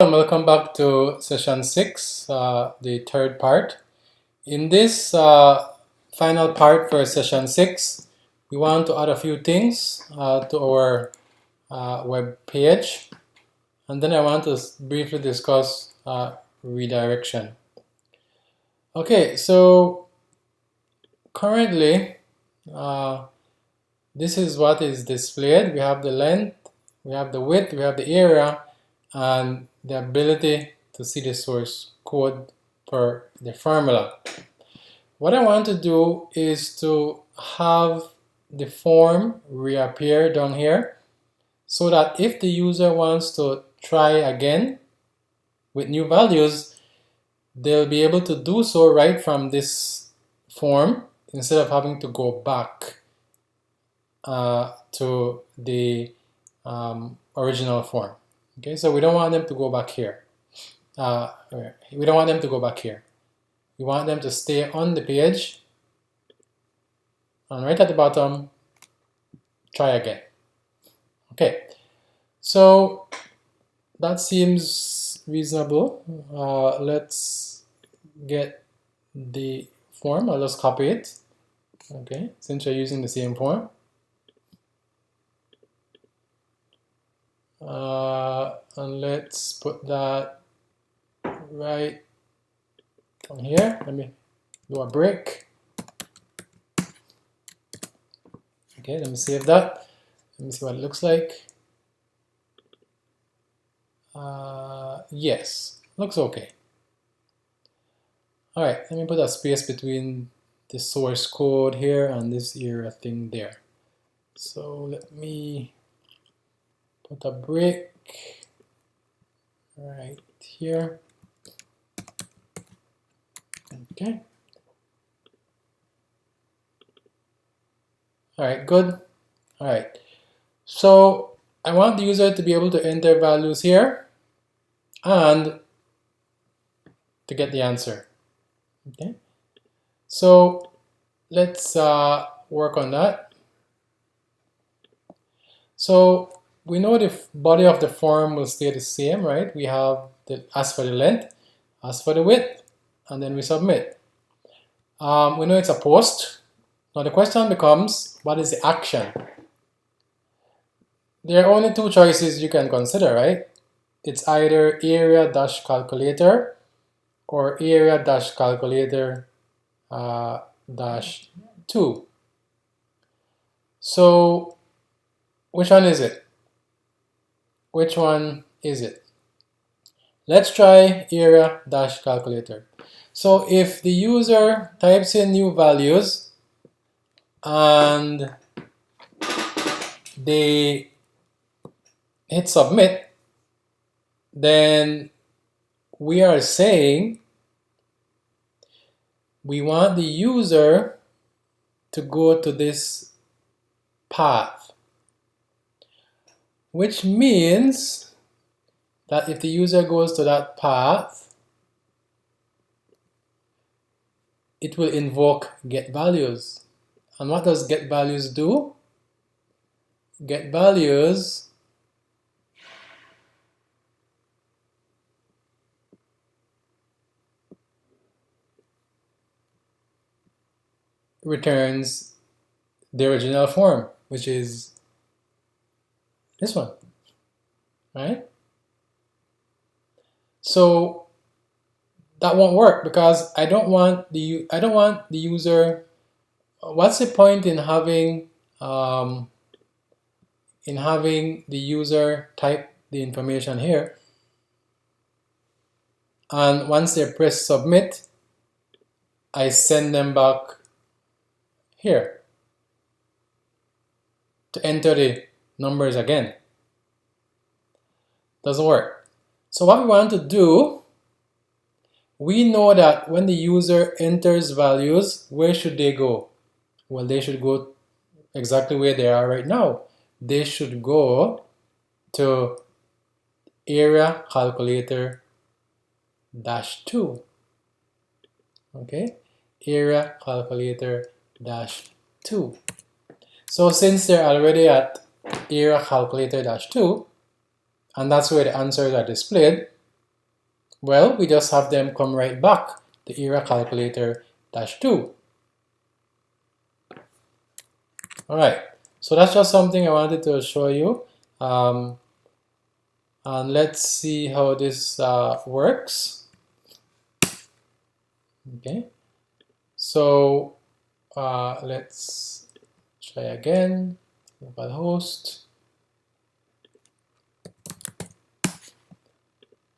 And welcome back to session 6, the third part. In this final part for session 6, we want to add a few things to our web page, and then I want to briefly discuss redirection. Okay, so currently this is what is displayed. We have the length, we have the width, we have the area, and the ability to see the source code for the formula. What I want to do is to have the form reappear down here so that if the user wants to try again with new values, they'll be able to do so right from this form instead of having to go back to the original form. Okay, so we don't want them to go back here. We don't want them to go back here. We want them to stay on the page, and right at the bottom, try again. Okay, so that seems reasonable. Let's get the form. I'll just copy it. Okay, since you're using the same form. And let's put that right on here. Let me do a break. Okay, let me save that. Let me see what it looks like. Yes, looks okay. All right, let me put a space between the source code here and this era thing there. So let me put a break right here. Okay. All right, good. All right. So I want the user to be able to enter values here and to get the answer. Okay. So let's work on that. So we know the body of the form will stay the same, right? We have the ask for the length, ask for the width, and then we submit. We know it's a post. Now the question becomes, what is the action? There are only two choices you can consider, right? It's either area-calculator or area-calculator -2. So which one is it? Which one is it? Let's try area-calculator. So if the user types in new values and they hit submit, then we are saying we want the user to go to this path, which means that if the user goes to that path, it will invoke getValues. And what does getValues do? getValues returns the original form, which is this one, right? So that won't work because I don't want the user. What's the point in having the user type the information here, and once they press submit, I send them back here to enter the numbers again? Doesn't work. So what we want to do, we know that when the user enters values, where should they go? Well, they should go exactly where they are right now. They should go to area calculator -2. Okay, area calculator -2. So since they're already at area calculator -2, and that's where the answers are displayed, Well, we just have them come right back to era calculator -2. All right, so that's just something I wanted to show you. And let's see how this works. Okay, so let's try again. Localhost,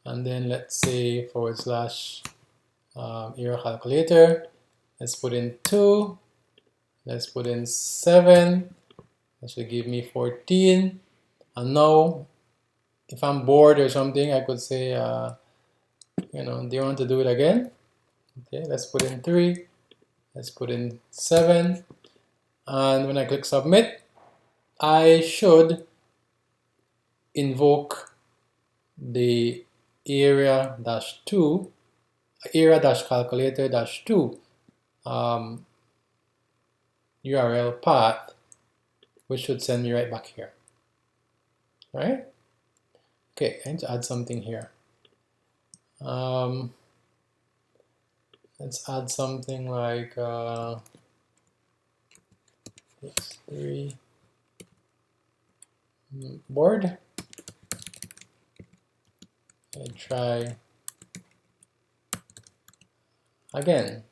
and then let's say / era calculator. Let's put in 2. Let's put in 7. That should give me 14. And now, if I'm bored or something, I could say, you know, do you want to do it again? Okay, let's put in 3. Let's put in 7. And when I click submit, I should invoke the era-calculator-2 URL path, which should send me right back here. All right? Okay, I need to add something here. Let's add something like x3 board. And try again.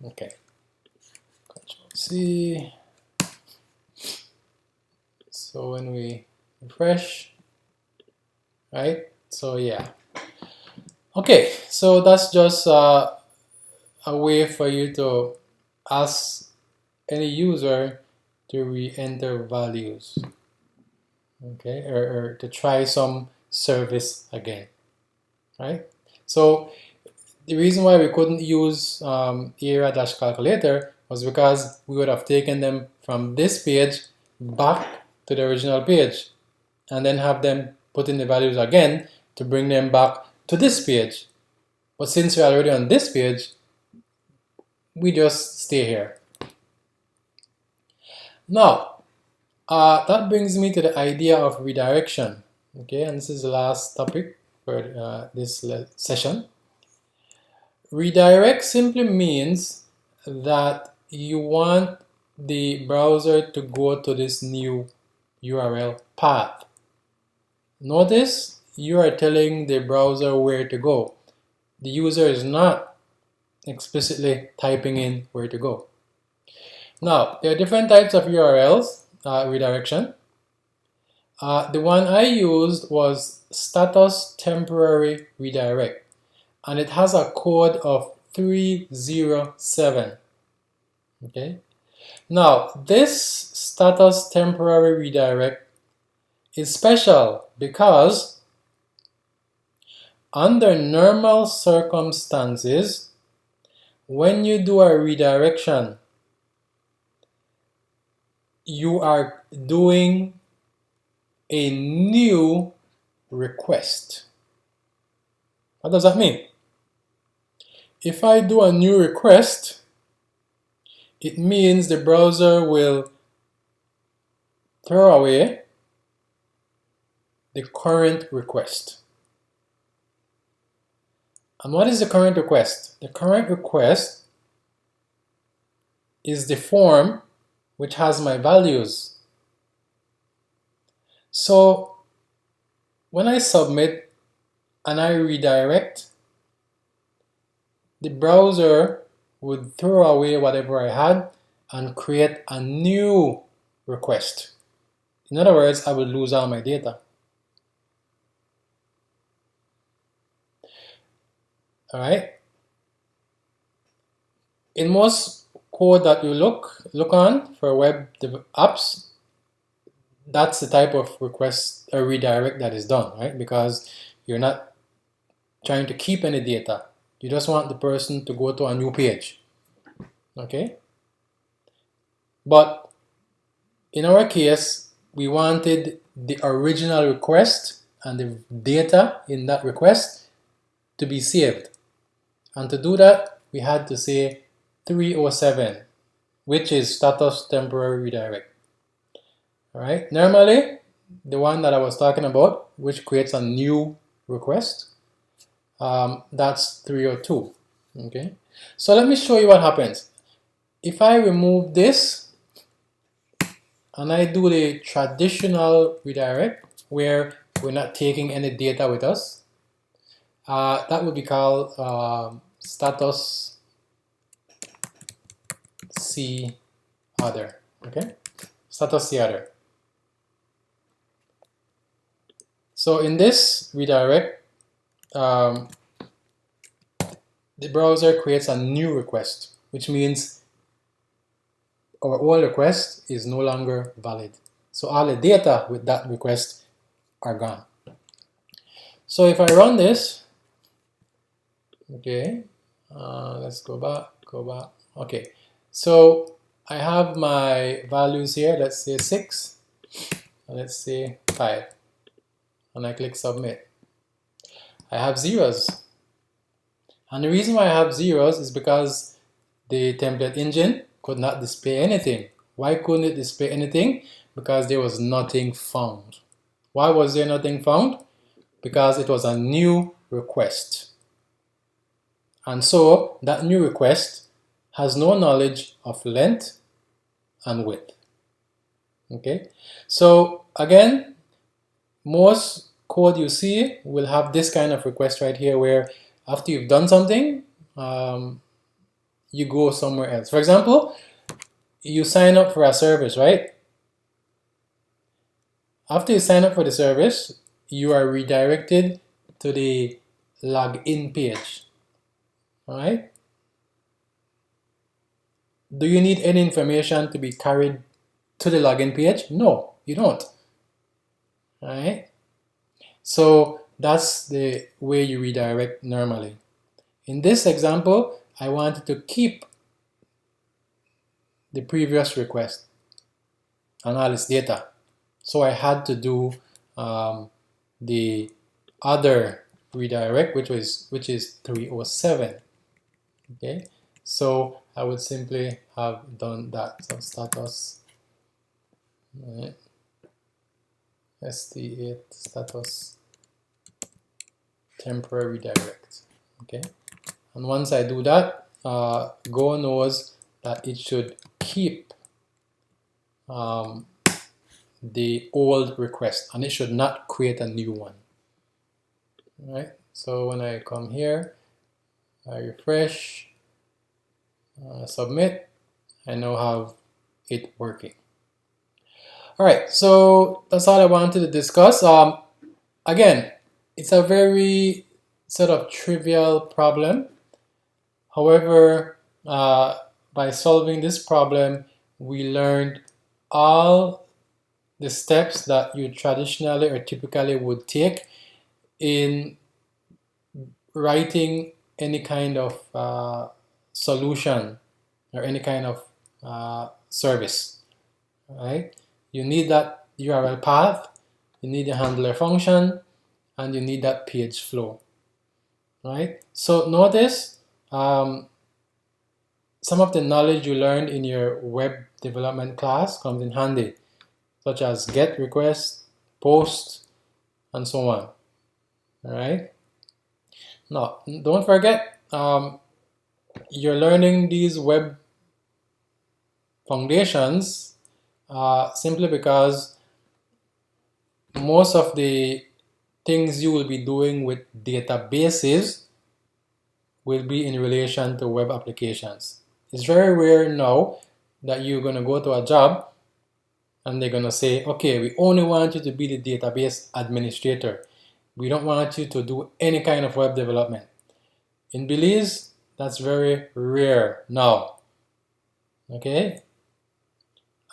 Okay, Control-C. So when we refresh, right? So yeah. Okay, so that's just a way for you to ask any user to re-enter values, okay, or to try some service again, right? So the reason why we couldn't use era-calculator was because we would have taken them from this page back to the original page and then have them put in the values again to bring them back to this page. But since we're already on this page, we just stay here. Now, that brings me to the idea of redirection. Okay, and this is the last topic for this session. Redirect simply means that you want the browser to go to this new URL path. Notice you are telling the browser where to go. The user is not explicitly typing in where to go. Now, there are different types of URLs, redirection. The one I used was status temporary redirect, and it has a code of 307. Okay. Now, this status temporary redirect is special because under normal circumstances, when you do a redirection, you are doing a new request. What does that mean? If I do a new request, it means the browser will throw away the current request. And what is the current request? The current request is the form which has my values. So when I submit and I redirect, the browser would throw away whatever I had and create a new request. In other words, I will lose all my data. All right. In most code that you look on for web apps, that's the type of request or redirect that is done, right? Because you're not trying to keep any data. You just want the person to go to a new page. Okay? But in our case, we wanted the original request and the data in that request to be saved. And to do that, we had to say 307, which is status temporary redirect. All right. Normally, the one that I was talking about, which creates a new request. That's 302. Okay, so let me show you what happens. If I remove this and I do the traditional redirect where we're not taking any data with us, that would be called status C other. Okay, status C other. So in this redirect, the browser creates a new request, which means our old request is no longer valid. So all the data with that request are gone. So if I run this, okay, let's go back. Okay, so I have my values here. Let's say 6, let's say 5, and I click submit. I have zeros. And the reason why I have zeros is because the template engine could not display anything. Why couldn't it display anything? Because there was nothing found. Why was there nothing found? Because it was a new request. And so that new request has no knowledge of length and width. Okay, so again, most code you see will have this kind of request right here where after you've done something, you go somewhere else. For example, you sign up for a service, right? After you sign up for the service, you are redirected to the login page. All right? Do you need any information to be carried to the login page? No, you don't. All right? So that's the way you redirect normally. In this example, I wanted to keep the previous request and all its data. So I had to do the other redirect, which is 307. Okay, so I would simply have done that. So status st8 status temporary redirect. Okay, and once I do that, Go knows that it should keep the old request and it should not create a new one. All right, so when I come here, I refresh, submit, I now have it working. All right, so that's all I wanted to discuss. Again, it's a very sort of trivial problem. However, by solving this problem, we learned all the steps that you traditionally or typically would take in writing any kind of solution or any kind of service. Right? You need that URL path, you need the handler function, and you need that page flow. Right? So notice some of the knowledge you learned in your web development class comes in handy, such as GET request, POST, and so on. All right. Now, don't forget, you're learning these web foundations simply because most of the things you will be doing with databases will be in relation to web applications. It's very rare now that you're going to go to a job and they're going to say, okay, we only want you to be the database administrator. We don't want you to do any kind of web development. In Belize, that's very rare now. Okay?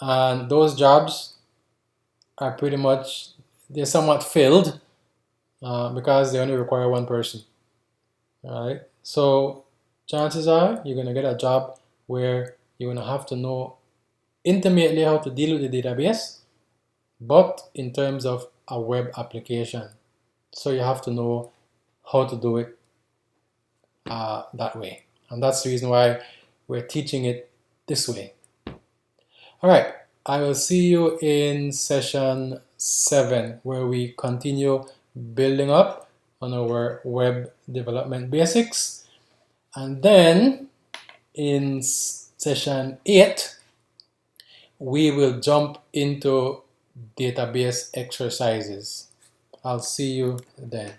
And those jobs are pretty much, they're somewhat filled because they only require one person. All right? So chances are you're going to get a job where you're going to have to know intimately how to deal with the database, but in terms of a web application. So you have to know how to do it that way. And that's the reason why we're teaching it this way. All right, I will see you in session 7, where we continue building up on our web development basics. And then in session 8, we will jump into database exercises. I'll see you then.